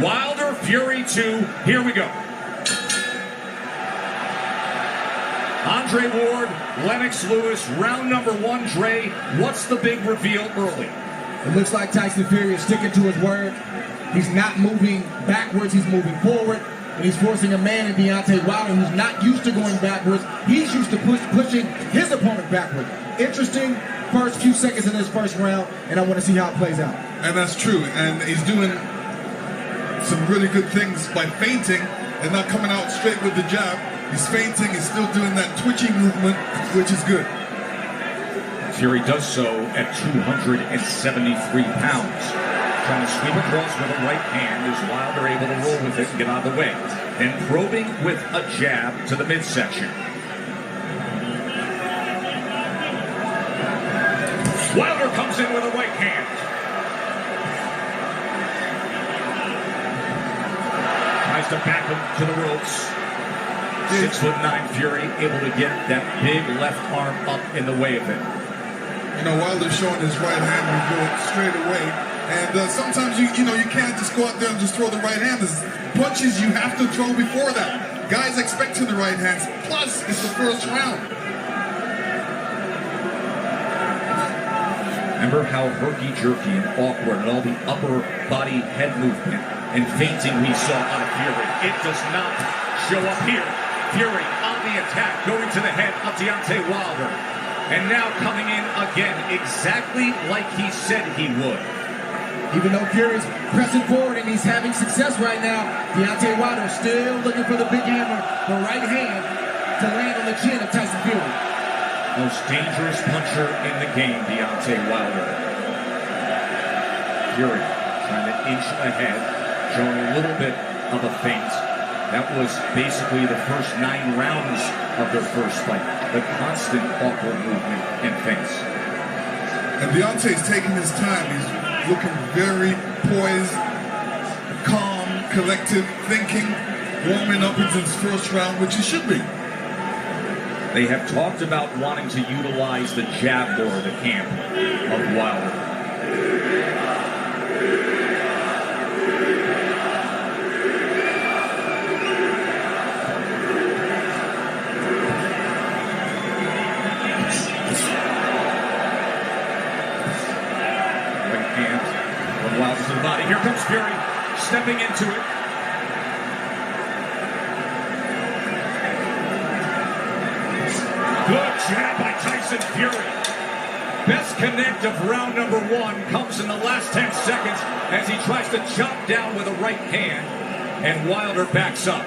Wilder, Fury 2, here we go. Andre Ward, Lennox Lewis, round number 1, Dre. What's the big reveal early? It looks like Tyson Fury is sticking to his word. He's not moving backwards, he's moving forward. And he's forcing a man in Deontay Wilder who's not used to going backwards. He's used to pushing his opponent backward. Interesting first few seconds in this first round, and I want to see how it plays out. And that's true, and he's doing some really good things by feinting and not coming out straight with the jab. He's feinting, he's still doing that twitching movement, which is good. Fury does so at 273 pounds. Trying to sweep across with a right hand. Is Wilder able to roll with it and get out of the way? Then probing with a jab to the midsection. Wilder comes in with a right hand. Tries to back him to the ropes. 6'9" Fury able to get that big left arm up in the way of it. You know, Wilder's showing his right hand will go straight away. And sometimes you can't just go out there and just throw the right hand. There's punches you have to throw before that. Guys expecting the right hands. Plus, it's the first round. Remember how herky-jerky and awkward and all the upper body head movement and feinting we saw out of Fury. It does not show up here. Fury on the attack, going to the head of Deontay Wilder. And now coming in again, exactly like he said he would. Even though Fury's pressing forward and he's having success right now, Deontay Wilder still looking for the big hammer, the right hand, to land on the chin of Tyson Fury. Most dangerous puncher in the game, Deontay Wilder. Fury trying to inch ahead, showing a little bit of a feint. That was basically the first 9 rounds of their first fight. The constant awkward movement and feints. And Deontay's taking his time. He's looking very poised, calm, collective, thinking, warming up into his first round, which he should be. They have talked about wanting to utilize the jab more in the camp of Wilder. Wilder to the body. Here comes Fury, stepping into it. Good jab by Tyson Fury. Best connect of round number 1 comes in the last 10 seconds as he tries to chop down with a right hand, and Wilder backs up.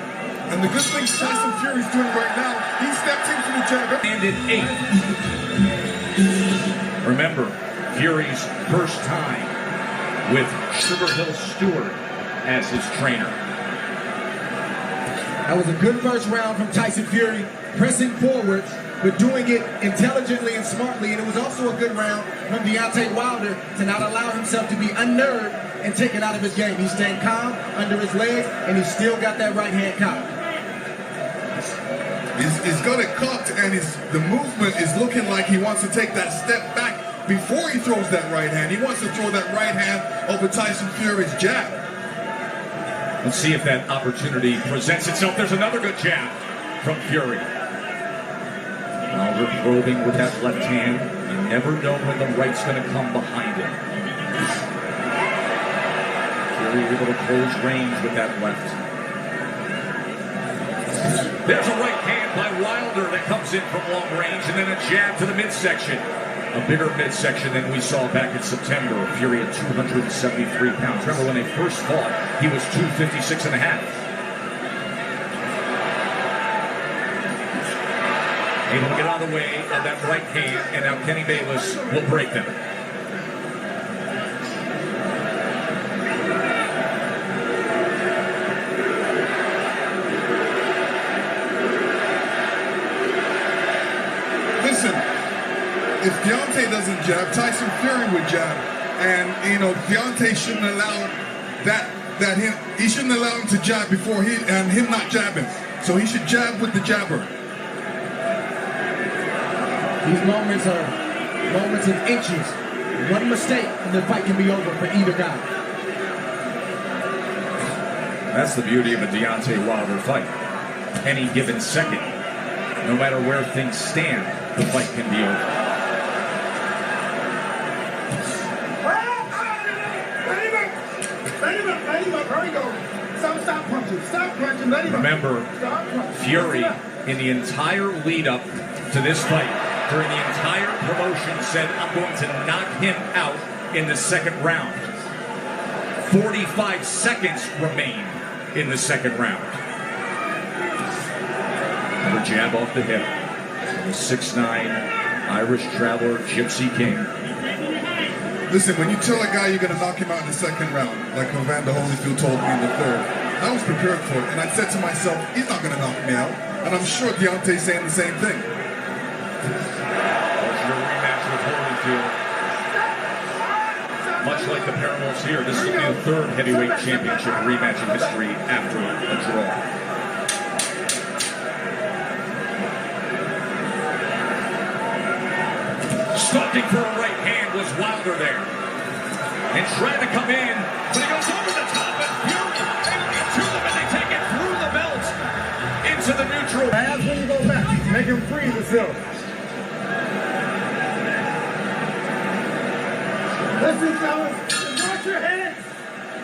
And the good thing Tyson Fury's doing right now, he stepped in for the jab. And in 8. Remember, Fury's first time with Sugar Hill Stewart as his trainer. That was a good first round from Tyson Fury, pressing forward, but doing it intelligently and smartly. And it was also a good round from Deontay Wilder to not allow himself to be unnerved and taken out of his game. He's staying calm under his legs, and he's still got that right hand cocked. He's got it cocked, and the movement is looking like he wants to take that step back before he throws that right hand. He wants to throw that right hand over Tyson Fury's jab. Let's see if that opportunity presents itself. There's another good jab from Fury. Wilder probing with that left hand. You never know when the right's going to come behind it. Fury able to close range with that left. There's a right hand by Wilder that comes in from long range, and then a jab to the midsection. A bigger midsection than we saw back in September. Fury at 273 pounds. Remember when they first fought, he was 256 and a half. Able to get out of the way of that right hand, and now Kenny Bayless will break them. Listen, if Deontay doesn't jab, Tyson Fury would jab. And, you know, Deontay shouldn't allow he shouldn't allow him to jab before him not jabbing. So he should jab with the jabber. These moments are moments of inches. One mistake and the fight can be over for either guy. That's the beauty of a Deontay Wilder fight. Any given second, no matter where things stand, the fight can be over. Stop punching. Remember, Fury, in the entire lead up to this fight, during the entire promotion, said, I'm going to knock him out in the second round. 45 seconds remain in the second round. Another jab off the hip. The 6'9" Irish traveler, Gypsy King. Listen, when you tell a guy you're going to knock him out in the second round, like Evander Holyfield told me in the third, I was prepared for it, and I said to myself, he's not going to knock me out. And I'm sure Deontay's saying the same thing. There's your rematch with Holyfield. Much like the parallels here, this will be the third heavyweight championship rematch in history after a draw. Stalking for a right hand was Wilder there. And trying to come in, but he goes over the top and Fury able to get to them and they take it through the belt into the neutral. That's when you go back. Make him free himself. Listen, fellas. Watch your hands.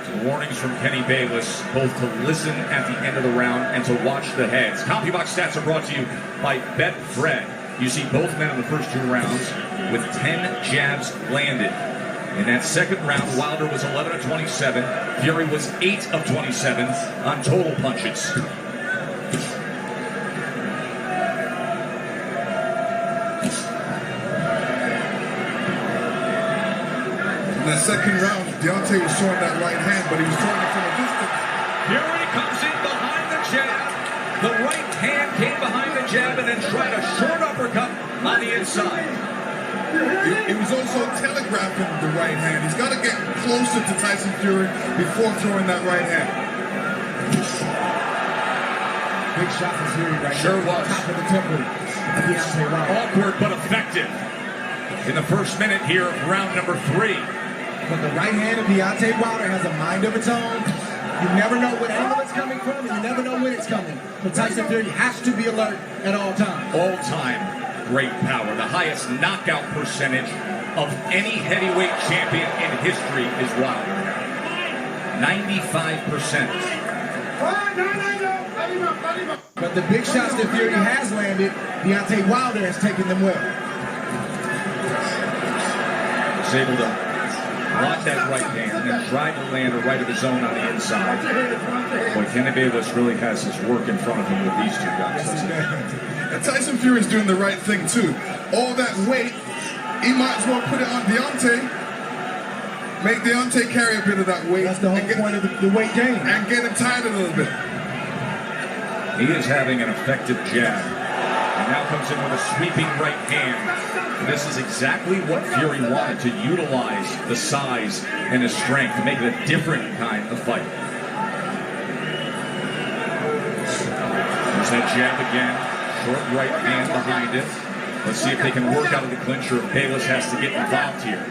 Some warnings from Kenny Bayless, both to listen at the end of the round and to watch the heads. CompuBox stats are brought to you by BetFred. You see both men in the first 2 rounds with 10 jabs landed. In that second round, Wilder was 11 of 27. Fury was 8 of 27 on total punches. In that second round, Deontay was showing that right hand, but he was throwing it from a distance. Fury comes in behind the jab. The right hand came behind the jab and then tried a short uppercut on the inside. He was also telegraphing the right hand. He's got to get closer to Tyson Fury before throwing that right hand. Big shot from Fury right Sure there. was. Top of the temple. Deontay Wilder. Awkward but effective in the first minute here of round number 3. But the right hand of Deontay Wilder has a mind of its own. You never know what angle it's coming from, and you never know when it's coming. But Tyson Fury has to be alert at all times. All time great power. The highest knockout percentage of any heavyweight champion in history is Wilder. 95%. But the big shots that Fury has landed, Deontay Wilder has taken them well. Was able to block that right hand and tried to land a right of his own on the inside. Boy, Kenny Bayless really has his work in front of him with these 2 guys. And Tyson Fury's doing the right thing too. All that weight, he might as well put it on Deontay. Make Deontay carry a bit of that weight. That's the whole point of the weight gain. And get him tired a little bit. He is having an effective jab. And now comes in with a sweeping right hand. This is exactly what Fury wanted, to utilize the size and his strength to make it a different kind of fight. There's that jab again. Short right hand behind it. Let's see if they can work out of the clincher if Bayless has to get involved here.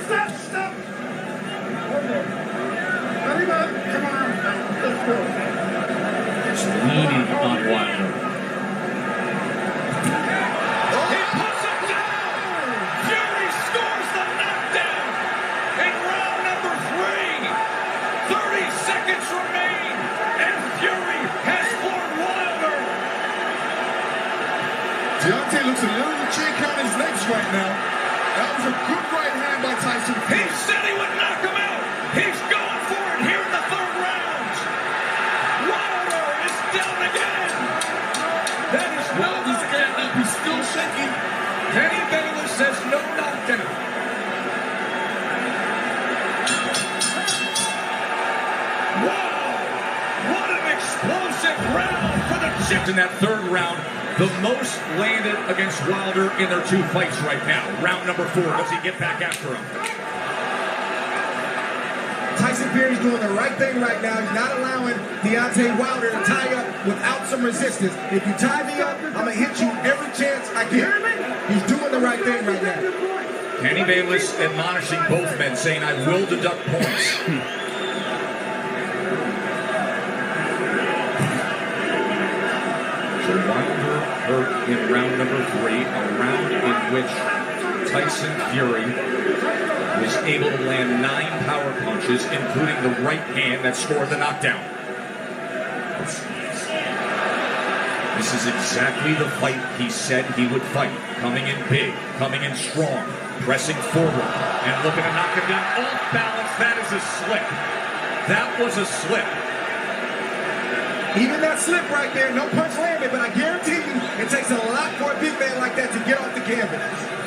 Stop. Come on. Let's go. It's leaning on Wilder. He puts it down! Fury scores the knockdown in round number 3. 30 seconds remain, and Fury has floored Wilder. Deontay looks a little shaky on his legs right now. That was a good right hand by Tyson Fury. He said he would knock him out. He's going for it here in the 3rd round. Wilder is down again. That is Wilder's stand up. He's still shaking. Kenny Bayless says no knockdown. Wow! What an explosive round for the Gypsy. In that 3rd round, the most landed against Wilder in their 2 fights right now. Round number 4. Does he get back after him? Tyson Fury's doing the right thing right now. He's not allowing Deontay Wilder to tie up without some resistance. If you tie me up, I'm going to hit you every chance I get. He's doing the right thing right now. Kenny Bayless admonishing both men, saying, I will deduct points. Wilder hurt in round number 3, a round in which Tyson Fury was able to land 9 power punches, including the right hand that scored the knockdown. This is exactly the fight he said he would fight. Coming in big, coming in strong, pressing forward, and looking to knock him down off balance. That is a slip. That was a slip. Even that slip right there, no punch landed, but I guarantee you it takes a lot for a big man like that to get off the canvas.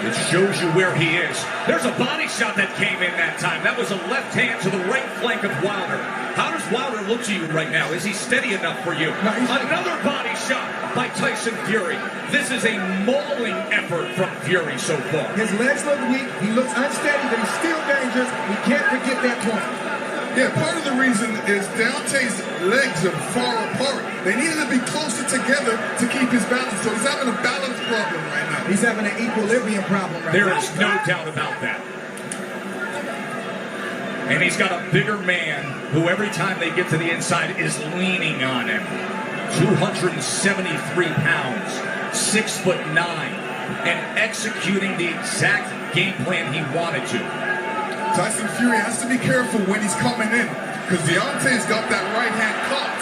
It shows you where he is. There's a body shot that came in that time. That was a left hand to the right flank of Wilder. How does Wilder look to you right now? Is he steady enough for you? No, another body shot by Tyson Fury. This is a mauling effort from Fury so far. His legs look weak. He looks unsteady, but he's still dangerous. We can't forget that point. Yeah, part of the reason is Deontay's legs are far apart. They needed to be closer together to keep his balance. So he's having a balance problem right now. He's having an equilibrium problem right now. There is no doubt about that. And he's got a bigger man who every time they get to the inside is leaning on him. 273 pounds, 6'9", and executing the exact game plan he wanted to. Tyson Fury has to be careful when he's coming in, because Deontay's got that right hand caught.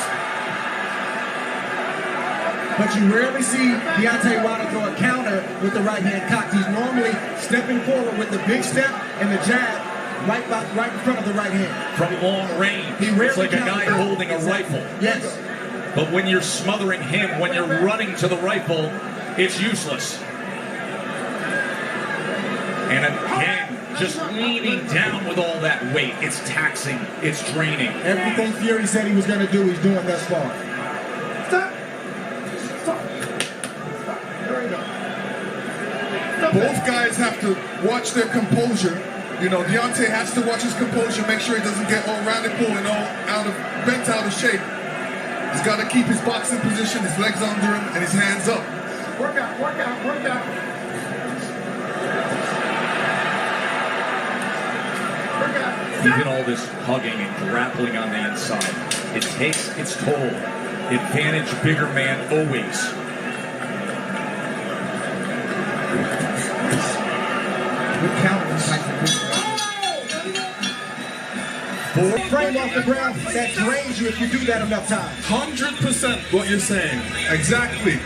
But you rarely see Deontay Wilder throw a counter with the right hand cocked. He's normally stepping forward with the big step and the jab right in front of the right hand. From long range, it's like a guy holding a rifle. Yes. But when you're smothering him, when you're running to the rifle, it's useless. And again, just leaning down with all that weight. It's taxing. It's draining. Everything Fury said he was going to do, he's doing thus far. Stop. Stop. Stop. There we go. Stop. Both guys have to watch their composure. You know, Deontay has to watch his composure, make sure he doesn't get all rounded pulled and all bent out of shape. He's got to keep his boxing position, his legs under him, and his hands up. Work out, work out, work out. Work out. Even all this hugging and grappling on the inside, it takes its toll. Advantage bigger man always. Good counter from Tyson. Frame off the ground, that drains you if you do that enough times. 100% what you're saying. Exactly.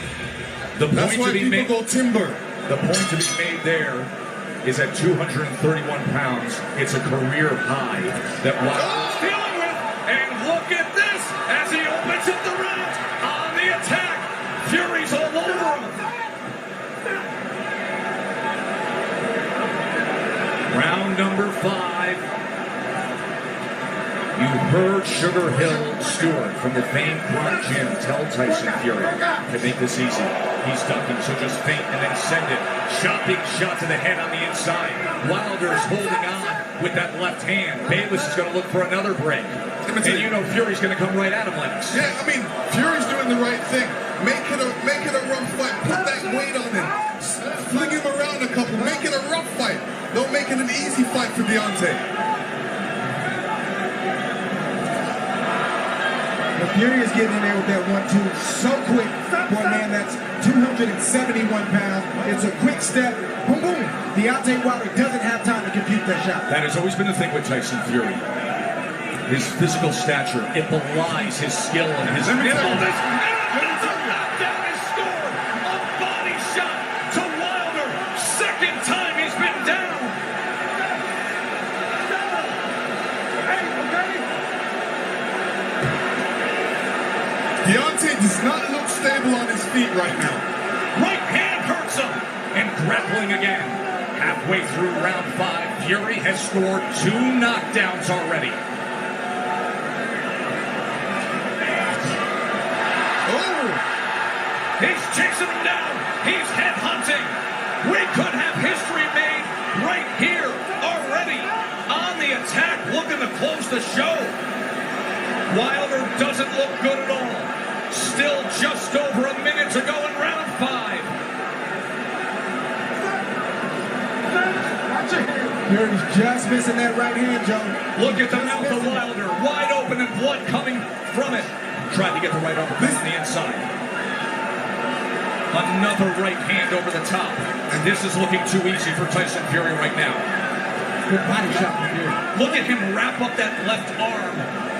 That's why people go timber. The point to be made there is at 231 pounds. It's a career high that Wilder's dealing with. And look at this as he opens up the round on the attack. Fury's all over him. Round number 5. You heard Sugar Hill Stewart from the famed Grunt Gym tell Tyson Fury to make this easy. He's ducking, so just feint and then send it. Big shot to the head on the inside. Wilder's holding on with that left hand. Bayless is going to look for another break. And you know Fury's going to come right at him, Lennox. Yeah, I mean, Fury's doing the right thing. Make it a rough fight. Put that weight on him. Fling him around a couple. Make it a rough fight. Don't make it an easy fight for Deontay. Fury is getting in there with that 1-2 so quick for a man that's 271 pounds. It's a quick step. Boom, boom. Deontay Wilder doesn't have time to compute that shot. That has always been the thing with Tyson Fury. His physical stature, it belies his skill and his nimbleness. Knockdown is scored. A body shot to Wilder. Second time he's been down. Deontay does not look stable on his feet right now. Right hand hurts him. And grappling again. Halfway through round 5, Fury has scored 2 knockdowns already. Oh! He's chasing him down. He's headhunting. We could have history made right here already. On the attack, looking to close the show. Wilder doesn't look good at all. Still just over a minute to go in round 5. Fury's just missing that right hand, Joe. Look at the mouth of Wilder. Wide open and blood coming from it. Tried to get the right uppercut on the inside. Another right hand over the top. And this is looking too easy for Tyson Fury right now. Good body shot from Fury. Look at him wrap up that left arm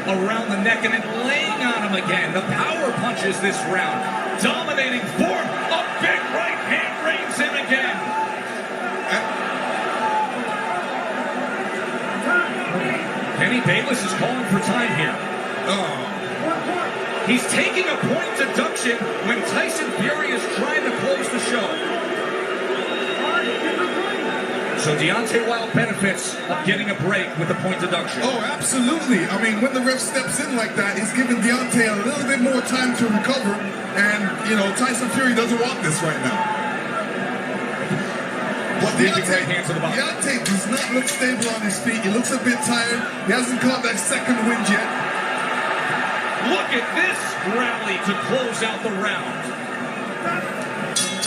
around the neck and then laying on him again. The power punches this round. Dominating form. A big right hand reins him again. Kenny Bayless is calling for time here. He's taking a point deduction when Tyson Fury is trying to close the show. So Deontay Wilder benefits of getting a break with the point deduction. Oh, absolutely. I mean, when the ref steps in like that, he's giving Deontay a little bit more time to recover. And, you know, Tyson Fury doesn't want this right now. But Right hand to the body. Deontay does not look stable on his feet. He looks a bit tired. He hasn't caught that second wind yet. Look at this rally to close out the round.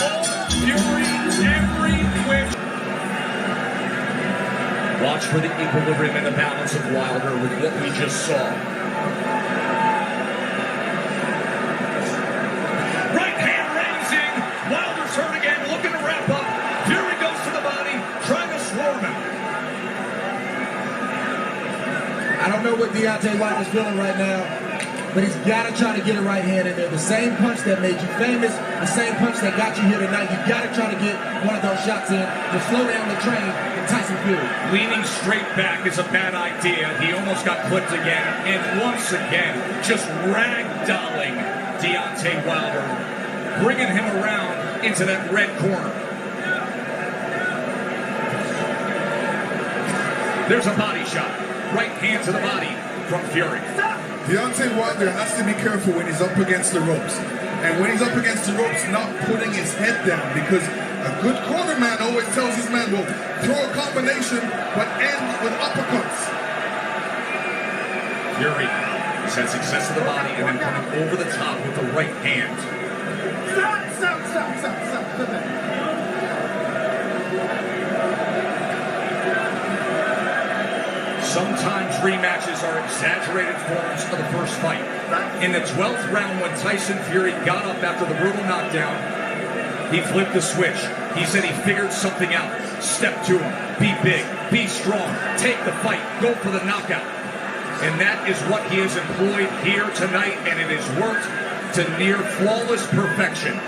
All Fury, every which. Watch for the equilibrium and the balance of Wilder with what we just saw. Right hand raising. Wilder's hurt again, looking to wrap up. Fury goes to the body, trying to swarm him. I don't know what Deontay Wilder's feeling right now, but he's got to try to get a right hand in there. The same punch that made you famous, the same punch that got you here tonight. You got to try to get one of those shots in to slow down the train in Tyson Fury. Leaning straight back is a bad idea. He almost got clipped again. And once again, just ragdolling Deontay Wilder, bringing him around into that red corner. There's a body shot. Right hand to the body from Fury. Deontay Wilder has to be careful when he's up against the ropes. And when he's up against the ropes, not putting his head down, because a good corner man always tells his man, well, throw a combination, but end with uppercuts. Fury has had success to the body and then coming over the top with the right hand. Stop. Sometimes rematches are exaggerated forms of the first fight. In the 12th round, when Tyson Fury got up after the brutal knockdown, he flipped the switch. He said he figured something out. Step to him. Be big. Be strong. Take the fight. Go for the knockout. And that is what he has employed here tonight, and it has worked to near flawless perfection.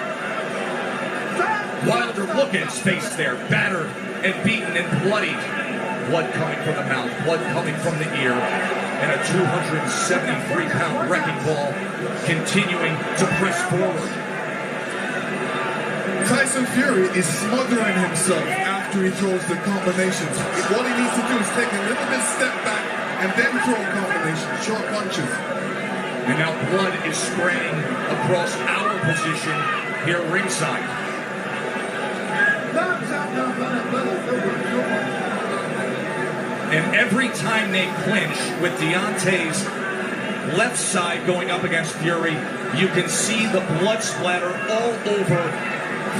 Wilder, look at his face there, battered and beaten and bloodied. Blood coming from the mouth, blood coming from the ear, and a 273-pound wrecking ball continuing to press forward. Tyson Fury is smothering himself after he throws the combinations. What he needs to do is take a little bit step back and then throw combinations, short punches. And now blood is spraying across our position here ringside. And every time they clinch with Deontay's left side going up against Fury, you can see the blood splatter all over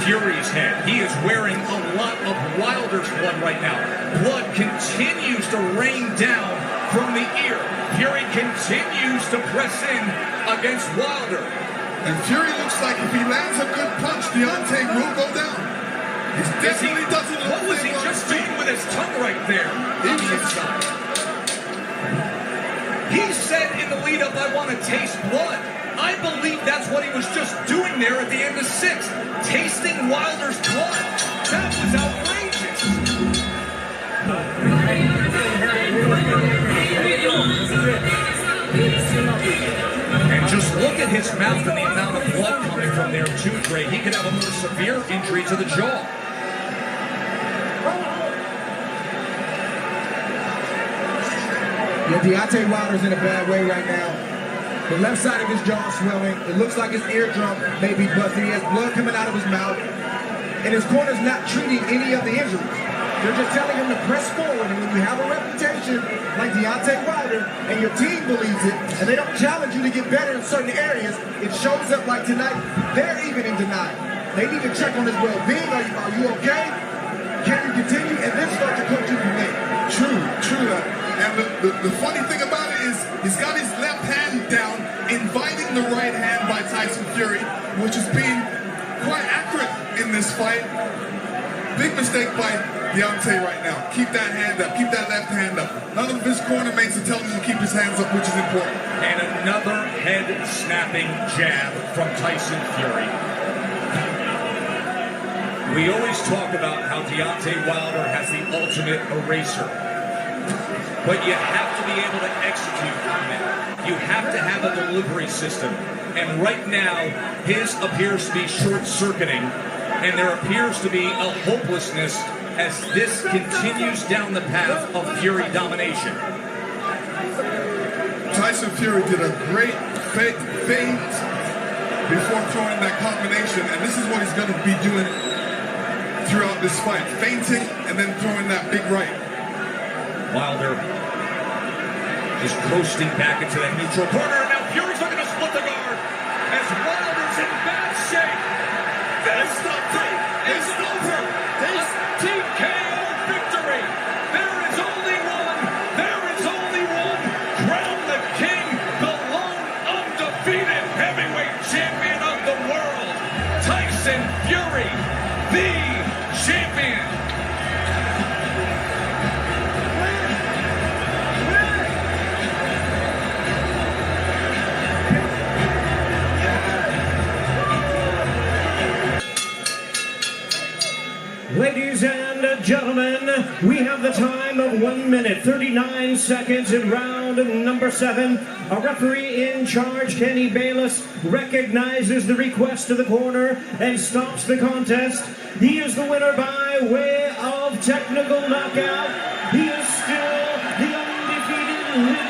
Fury's head. He is wearing a lot of Wilder's blood right now. Blood continues to rain down from the ear. Fury continues to press in against Wilder. And Fury looks like if he lands a good punch, Deontay will go down. He definitely doesn't look. What was he just doing with his tongue right there on the inside? He said in the lead-up, I want to taste blood. I believe that's what he was just doing there at the end of 6, tasting Wilder's blood. That was outrageous. And just look at his mouth and the amount of blood coming from there too, Dre. He could have a more severe injury to the jaw. Yeah, Deontay Wilder's in a bad way right now. The left side of his jaw is swelling. It looks like his eardrum may be busted. He has blood coming out of his mouth. And his corner's not treating any of the injuries. They're just telling him to press forward. And when you have a reputation like Deontay Wilder and your team believes it, and they don't challenge you to get better in certain areas, it shows up like tonight. They're even in denial. They need to check on his well-being. Are you okay? Can you continue? And then start to coach you from there. True that. And the funny thing about it is he's got his left hand down, inviting the right hand by Tyson Fury, which is being quite accurate in this fight. Big mistake by Deontay right now. Keep that hand up. Keep that left hand up. None of his corner mates are telling him to keep his hands up, which is important. And another head-snapping jab from Tyson Fury. We always talk about how Deontay Wilder has the ultimate eraser. But you have to be able to execute on it. You have to have a delivery system. And right now, his appears to be short-circuiting. And there appears to be a hopelessness as this continues down the path of Fury domination. Tyson Fury did a great feint before throwing that combination, and this is what he's going to be doing throughout this fight. Feinting and then throwing that big right. Wilder just coasting back into that neutral corner, and now Fury's looking to split the guard as Wilder's in bad shape. This fight is over. This TKO victory. There is only one. There is only one. Crown the king, the lone undefeated heavyweight champion of the world, Tyson Fury, the champion. Ladies and gentlemen, we have the time of 1 minute, 39 seconds in round number 7. A referee in charge, Kenny Bayless, recognizes the request of the corner and stops the contest. He is the winner by way of technical knockout. He is still the undefeated